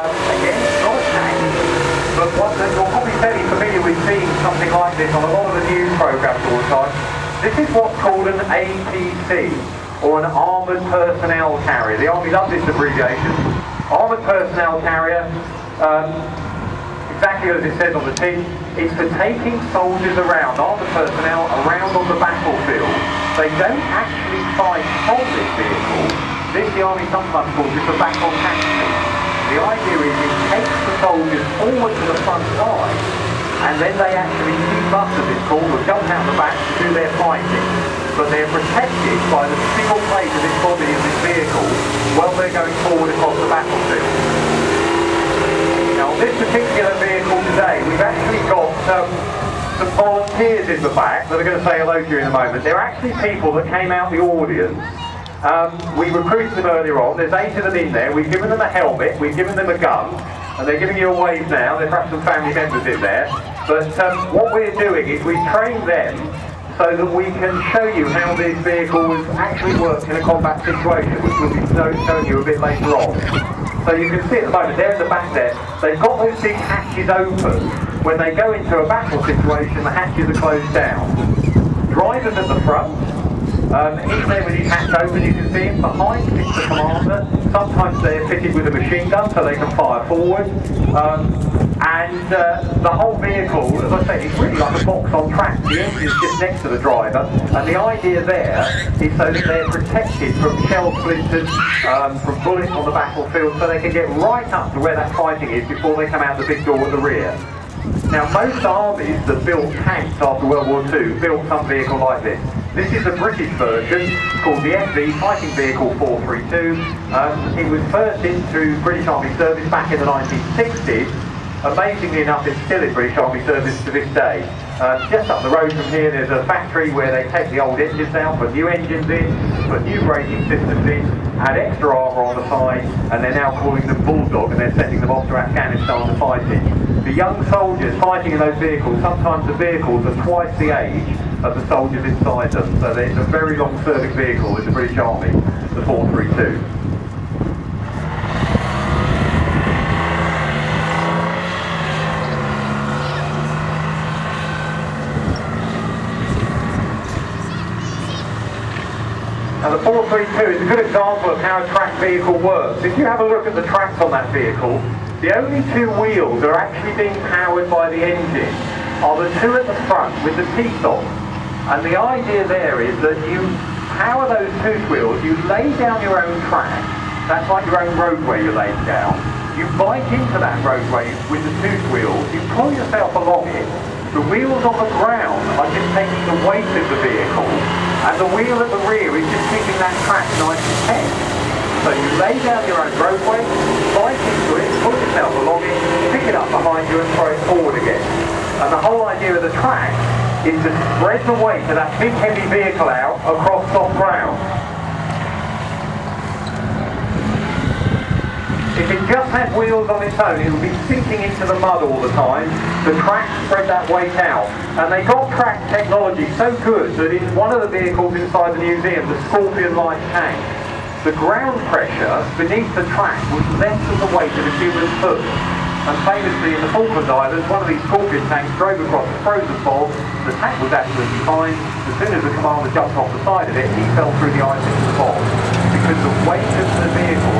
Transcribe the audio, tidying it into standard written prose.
Again, it's not a tank, but one that you're probably fairly familiar with seeing something like this on a lot of the news programmes all the time. This is what's called an APC, or an Armoured Personnel Carrier. The Army love this abbreviation. Armoured Personnel Carrier, exactly as it says on the tin, is for taking soldiers around, armoured personnel, around on the battlefield. They don't actually fight from this vehicle. This, the Army sometimes calls it a back on taxi. The idea is it takes the soldiers forward to the front line, and then they actually keep up, as it's called, or jump out the back to do their fighting. But they're protected by the single plate of this body of this vehicle while they're going forward across the battlefield. Now, on this particular vehicle today, we've actually got some volunteers in the back that are going to say hello to you in a moment. They're actually people that came out the audience. We recruited them earlier on. There's 8 of them in there. We've given them a helmet, we've given them a gun, and they're giving you a wave now. There's perhaps some family members in there. But what we're doing is we've trained them so that we can show you how this vehicle actually works in a combat situation, which we'll be showing you a bit later on. So you can see at the moment, they're in the back there, they've got those big hatches open. When they go into a battle situation, the hatches are closed down. Drivers at the front, he's there with his hatch open, you can see him. Behind sits the commander. Sometimes they're fitted with a machine gun so they can fire forward. And the whole vehicle, as I say, it's really like a box on tracks. The engine's just next to the driver, and the idea there is so that they're protected from shell splinters, from bullets on the battlefield, so they can get right up to where that fighting is before they come out the big door at the rear. Now, most armies that built tanks after World War II built some vehicle like this. This is the British version, called the FV Fighting Vehicle 432. It was first into British Army service back in the 1960s. Amazingly enough, it's still in British Army service to this day. Just up the road from here, there's a factory where they take the old engines out, put new engines in, put new braking systems in, add extra armour on the side, and they're now calling them Bulldog, and they're sending them off to Afghanistan to fight it. The young soldiers fighting in those vehicles, sometimes the vehicles are twice the age of the soldiers inside them, so it's a very long-serving vehicle in the British Army, the 432. Now the 432 is a good example of how a tracked vehicle works. If you have a look at the tracks on that vehicle, the only 2 wheels that are actually being powered by the engine are the 2 at the front with the teeth on. And the idea there is that you power those 2 wheels, you lay down your own track, that's like your own roadway you're laying down. You bike into that roadway with the 2 wheels, you pull yourself along it. The wheels on the ground are just taking the weight of the vehicle, and the wheel at the rear is just keeping that track nice and tense. So you lay down your own roadway, bike into it, pull yourself along it, pick it up behind you and throw it forward again. And the whole idea of the track is to spread the weight of that big heavy vehicle out across soft ground. If it just had wheels on its own, it would be sinking into the mud all the time. The tracks spread that weight out. And they got track technology so good that in one of the vehicles inside the museum, the Scorpion-like tank, the ground pressure beneath the track was less than the weight of a human foot. And famously in the Falkland Islands, one of these Scorpion tanks drove across the frozen bog. The tank was absolutely fine. As soon as the commander jumped off the side of it, he fell through the ice into the bog. Because the weight of the vehicle